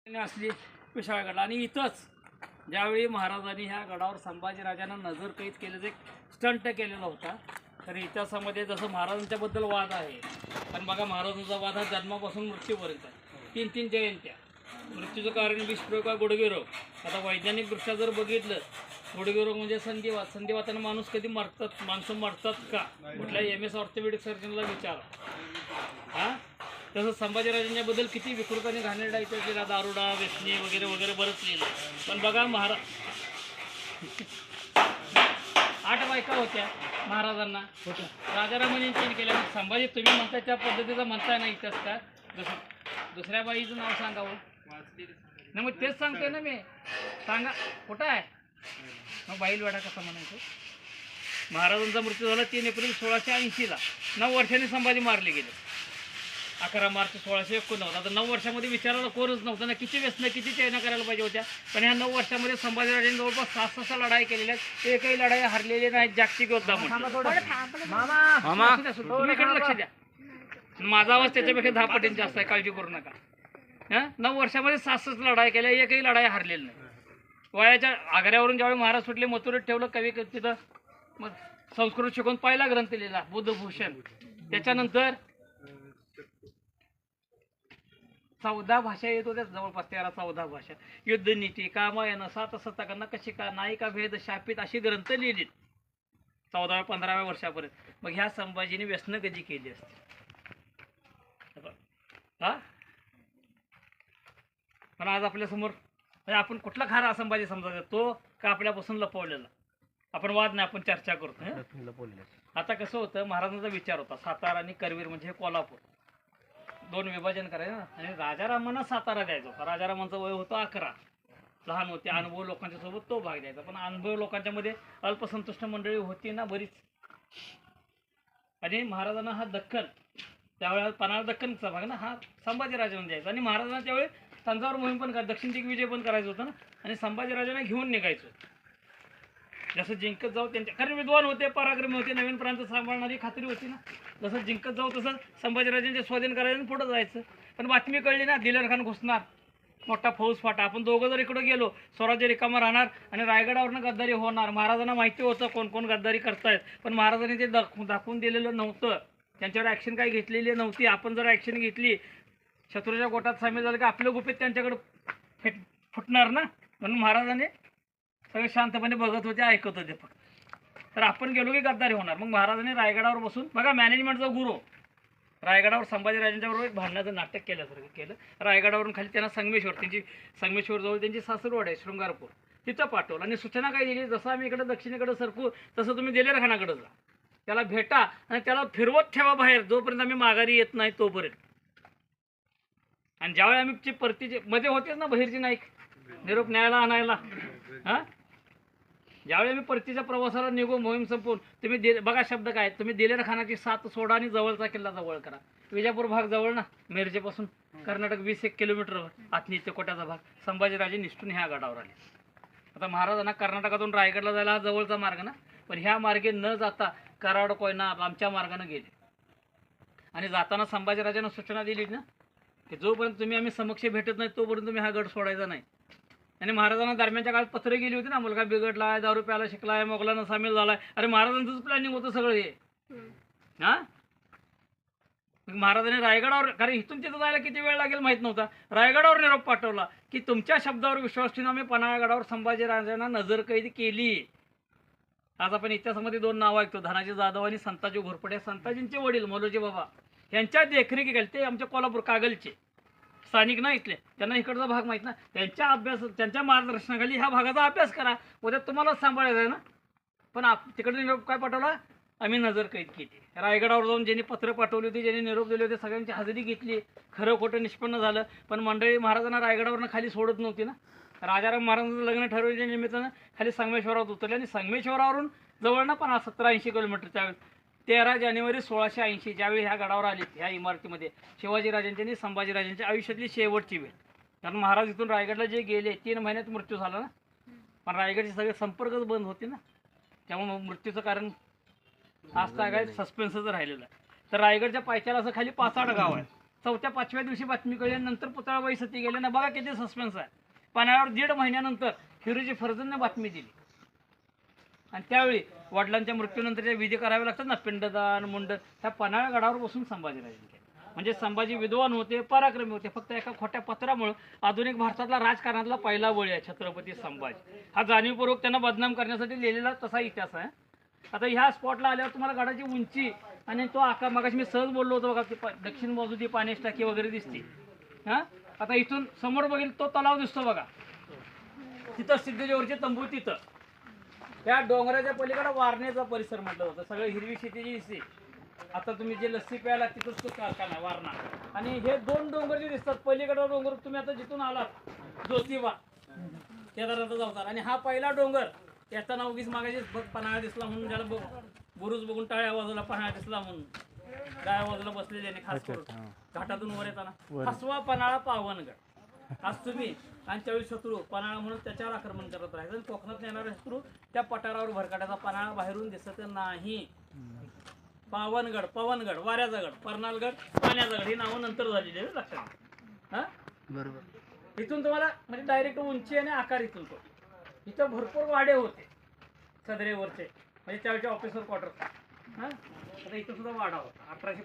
असली विशाळगड आणि इथंच ज्यावेळी महाराजांनी ह्या गडावर संभाजीराजांना नजर कैद केल्याचा एक स्टंट केलेला होता. तर इतिहासामध्ये जसं महाराजांच्याबद्दल वाद आहे, पण बघा महाराजांचा वाद हा जन्मापासून मृत्यूपर्यंत तीन तीन जयंत्या. मृत्यूचं कारण विषप्रयोग का गुडघेरोग. आता वैज्ञानिकदृष्ट्या जर बघितलं, गुडघेरोग म्हणजे संधिवात. संधिवातानं माणूस कधी मरतात, माणसं मरतात का? कुठल्याही MS ऑर्थोपेडिक सर्जनला विचारा. हां, तसं संभाजीराजांच्याबद्दल किती विकृत आणि घाणेरडा इतिहास लिहिला, दारुडा, व्यसनी वगैरे वगैरे बरंच लिहिलं. पण बघा 8 बायका होत्या महाराजांना होत्या. राजारामांनी चेंज केल्या. संभाजी तुम्ही म्हणताय त्या पद्धतीचा म्हणताय ना इतिहास का? दुसऱ्या बाईचं नाव सांगावं ना, मग तेच सांगतोय ना मी. सांगा कुठं आहे मग बाईल वेढा कसा म्हणायचं? महाराजांचा मृत्यू झाला 3 एप्रिल 1680ला. 9 वर्षांनी संभाजी मारले गेले. 11 मार्च 1689. आता 9 वर्षामध्ये विचारायला कोणच नव्हतं ना. किती व्यसन किती चैना करायला पाहिजे होत्या. पण ह्या 9 वर्षामध्ये संभाजीराजांनी जवळपास 6 लढाई केलेल्या आहेत. एकही लढाई हरलेली नाही. जागतिक योद्धा म्हणून. तुम्ही इकडे लक्ष द्या. माझा आवाज त्याच्यापेक्षा 10 पटीने जास्त आहे, काळजी करू नका. 9 वर्षामध्ये 6 लढाई केल्या, एकही लढाई हरलेली नाही. वयाच्या आग्र्यावरून ज्यावेळी महाराज सुटले, मथुरेत ठेवलं. कवी तिथं मग संस्कृत शिकून पहिला ग्रंथ लिहिला बुद्धभूषण. त्याच्यानंतर 14 भाषा येत होत्या, जवळपास 13-14 भाषा. युद्धनीती, कामायन, 7 शतकांना कशिका, नायिका भेद, शापित अशी ग्रंथ लिहिलीत 14व्या-15व्या वर्षापर्यंत. मग ह्या संभाजीने व्यसनं कधी केली असते? पण आज आपल्यासमोर आपण कुठला खरा संभाजी समजायचा, तो का आपल्यापासून लपवलेला? आपण वाद नाही, आपण चर्चा करतो. आता कसं होतं, महाराजांचा विचार होता सातारा आणि करवीर म्हणजे कोल्हापूर 2 विभाजन करायचं आणि राजारामांना सातारा द्यायचा होता. राजारामांचं वय होतं 11, लहान होते. अनुभव लोकांच्या सोबत तो भाग द्यायचा. पण अनुभव लोकांच्या मध्ये अल्पसंतुष्ट मंडळी होती ना बरीच. आणि महाराजांना हा दख्खन, त्यावेळेला पन्हाळा दख्खनचा भाग ना, हा संभाजीराजांना द्यायचा. आणि महाराजांना त्यावेळी तंजावर मोहीम पण दक्षिण दिग्विजय पण करायचं होतं ना. आणि संभाजीराजांना घेऊन निघायचं. जसं जिंकत जाऊ त्यांच्या, कारण विद्वान होते, पराक्रमी होते, नवीन प्रांत सांभाळणारी खात्री होती ना. जसं जिंकत जाऊ तसं संभाजीराजांचे स्वाधीन करायचं आणि पुढं जायचं. पण बातमी कळली ना, दिलेर खान घुसणार, मोठा फौज फाटा. आपण दोघं जर इकडं गेलो, स्वराज्य रिकामा राहणार आणि रायगडावरनं गद्दारी होणार. महाराजांना माहिती होतं कोण कोण गद्दारी करतायत, पण महाराजांनी ते दाखवून दिलेलं नव्हतं. त्यांच्यावर ॲक्शन काही घेतलेली नव्हती. आपण जर ॲक्शन घेतली, शत्रूच्या गोटात सामील झालं की आपलं गुपित त्यांच्याकडे फुटणार ना. म्हणून महाराजांनी सगळे शांतपणे बघत होते, ऐकत होते फक्त. तर आपण गेलो की गद्दारी होणार. मग महाराजांनी रायगडावर बसून, बघा मॅनेजमेंटचा गुरु, रायगडावर संभाजीराजांच्या बरोबर एक भांडणाचं नाटक केल्यासारखं केलं. रायगडावरून खाली त्यांना संगमेश्वर जवळ त्यांची सासरवाड आहे शृंगारपूर, तिथं पाठवलं. आणि सूचना काय दिली, जसं आम्ही इकडे दक्षिणेकडे सरकू तसं तुम्ही दिलेर खानाकडे जा, त्याला भेटा आणि त्याला फिरवत ठेवा बाहेर, जोपर्यंत आम्ही माघारी येत नाही तोपर्यंत. आणि ज्यावेळी आम्ही परतीचे मध्ये होतेच ना बहिरजी नाईक निरोप न्यायला आणायला, हां, ज्यावेळी आम्ही परतीच्या प्रवासाला निघू, मोहीम संपवून, तुम्ही बघा शब्द काय, तुम्ही दिलेर खानाची साथ सोडा आणि जवळचा किल्ला जवळ करा. विजापूर भाग जवळ ना, मिरजेपासून कर्नाटक 20 किलोमीटर आतनी ते कोट्याचा भाग. संभाजीराजे निष्ठून ह्या गडावर आले. आता महाराजांना कर्नाटकातून रायगडला जायला हा जवळचा मार्ग ना, पण ह्या मार्गे न जाता कराड कोयना आमच्या मार्गाने गेले. आणि जाताना संभाजीराजांना सूचना दिली ना की जोपर्यंत आम्ही समक्ष भेटत नाही तोपर्यंत तुम्ही हा गड सोडायचा नाही. आणि महाराजांना दरम्यानच्या काळात पत्र गेली होती ना, मुलगा बिघडला आहे, दारू प्यायला शिकलाय, मोगलांना सामील झालाय. अरे महाराजांचंच प्लॅनिंग होतं सगळं हे. हां, महाराजांनी रायगडावर, कारण इथून तिथं जायला किती वेळ लागेल माहीत नव्हता, रायगडावर निरोप पाठवला की तुमच्या शब्दावर विश्वास ठेवून आम्ही पन्हाळगडावर संभाजीराजांना नजरकैद केली. आज आपण इतिहासामध्ये 2 नावं ऐकतो, धनाजी जाधव आणि संताजी घोरपडे. संताजींचे वडील मोलोजी बाबा यांच्या देखरेखी केली. ते आमच्या कोल्हापूर कागलचे स्थानिक ना, इथले, त्यांना इकडचा भाग माहीत ना. त्यांच्या मार्गदर्शनाखाली ह्या भागाचा अभ्यास करा, उद्या तुम्हालाच सांभाळायचं आहे ना. पण तिकडे निरोप काय पाठवला, आम्ही नजरकैद केली. रायगडावर जाऊन ज्यांनी पत्र पाठवली होती, ज्यांनी निरोप दिले होते, सगळ्यांची हजेरी घेतली. खरं खोटं निष्पन्न झालं. पण मंडळी महाराजांना रायगडावरनं खाली सोडत नव्हती ना. राजाराम महाराजांचं लग्न ठरवल्याच्या निमित्तानं खाली संगमेश्वरावर उतरले. आणि संगमेश्वरावरून जवळ ना 70-80 किलोमीटर. त्यावेळी 13 जानेवारी 1680 ज्यावेळी ह्या गडावर आले, ह्या इमारतीमध्ये शिवाजीराजांची आणि संभाजीराजांच्या आयुष्यातली शेवटची वेळ. कारण महाराज इथून रायगडला जे गेले 3 महिन्यात मृत्यू झाला ना. पण रायगडचे सगळे संपर्कच बंद होते ना, त्यामुळे मृत्यूचं कारण आज काय सस्पेन्सच राहिलेलं आहे. तर रायगडच्या पायथ्याला असं खाली 5-8 गाव आहे. चौथ्या 5व्या दिवशी बातमी कळली, नंतर पुतळाबाई सती गेले ना. बघा किती सस्पेन्स आहे. पन्हाळ्यावर 1.5 महिन्यानंतर हिरोजी फर्जंदने बातमी दिली. आणि त्यावेळी वडिलांच्या मृत्यूनंतरच्या विधी करावे लागतात ना, पिंडदान मुंडन, ह्या पन्हाळा गडावर बसून संभाजीराजांनी केलं. म्हणजे संभाजी विद्वान होते, पराक्रमी होते. फक्त एका खोट्या पत्रामुळे आधुनिक भारतातला राजकारणातला पहिला बळी आहे छत्रपती संभाजी. हा जाणीवपूर्वक त्यांना बदनाम करण्यासाठी लिहिलेला तसा इतिहास आहे. आता ह्या स्पॉटला आल्यावर तुम्हाला गडाची उंची आणि तो आकार, मगाशी मी सहज बोललो होतो बघा, की दक्षिण बाजू ती पाण्याची टाकी वगैरे दिसते. हां, आता इथून समोर बघेल तो तलाव दिसतो बघा, तिथं सिद्धेश्वरचे तंबू, तिथं त्या डोंगराच्या पलीकडे वारण्याचा परिसर म्हटलं होतं. सगळं हिरवी शेतीची दिसते. आता तुम्ही जे लस्सी प्यायला तिथंच तो कारखाना वारणा. आणि हे 2 डोंगर जे दिसतात, पलीकडचा डोंगर तुम्ही आता जिथून आलात ज्योतिबा केदारनाथ जातात, आणि हा पहिला डोंगर, याचा नाव उगीच मागायचे पन्हाळा दिसला म्हणून, ज्याला बुरुज बघून टाळ्या बाजूला पन्हाळा दिसला म्हणून डाव्या बाजूला बसलेले खास करून घाटातून वर येताना हसवा पन्हाळा पावनगड. आज तुम्ही आणि त्यावेळी शत्रू पन्हाळा म्हणून त्याच्यावर आक्रमण करत राहायचं, आणि कोकणात येणारे शत्रू त्या पठारावर भरकटाचा. पन्हाळा बाहेरून दिसत नाही. पावनगड, पवनगड, वाऱ्याचा गड, पर्नालगड, पाण्याचा गड, ही नावं नंतर झालेली आहे लक्षात. हा बरोबर. इथून तुम्हाला म्हणजे डायरेक्ट उंची आणि आकार इथून तो. इथं भरपूर वाडे होते सदरेवरचे, म्हणजे त्यावेळेचे ऑफिसर क्वार्टर. हां, आता इथं सुद्धा वाडा होता 1800